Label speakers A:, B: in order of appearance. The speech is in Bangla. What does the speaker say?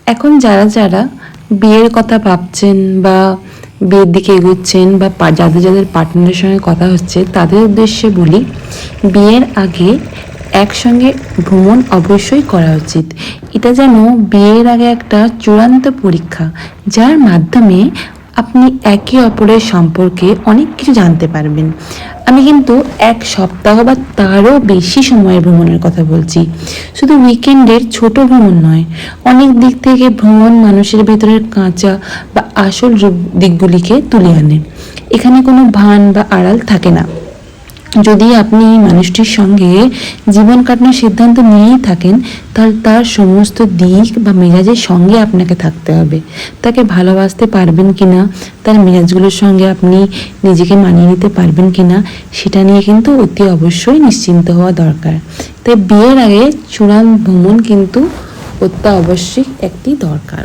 A: এখন যারা যারা বিয়ের কথা ভাবছেন বা বিয়ের দিকে এগোচ্ছেন বা যাদের যাদের পার্টনারের সঙ্গে কথা হচ্ছে, তাদের উদ্দেশ্যে বলি, বিয়ের আগে একসঙ্গে ভ্রমণ অবশ্যই করা উচিত। এটা যেন বিয়ের আগে একটা চূড়ান্ত পরীক্ষা, যার মাধ্যমে আপনি একে অপরের সম্পর্কে অনেক কিছু জানতে পারবেন। আমি কিন্তু 1 সপ্তাহ বা তারও বেশি সময়ের ভ্রমণের কথা বলছি, শুধু উইকেন্ডের ছোট ভ্রমণ নয়। অনেক দিক থেকে ভ্রমণ মানুষের ভেতরের কাঁচা বা আসল রূপ দিকগুলিকে তুলে আনে। এখানে কোনো ভান বা আড়াল থাকে না। যদি আপনি মানুষটির সঙ্গে জীবন কাটানোর সিদ্ধান্ত নিয়েই থাকেন, তাহলে তার সমস্ত দিক বা মেজাজের সঙ্গে আপনাকে থাকতে হবে। তাকে ভালোবাসতে পারবেন কিনা, তার মেজাজগুলোর সঙ্গে আপনি নিজেকে মানিয়ে নিতে পারবেন কিনা, সেটা নিয়ে কিন্তু অতি অবশ্যই নিশ্চিন্ত হওয়া দরকার। তাই বিয়ের আগে চূড়ান্ত ভ্রমণ কিন্তু অত্যাবশ্যক একটি দরকার।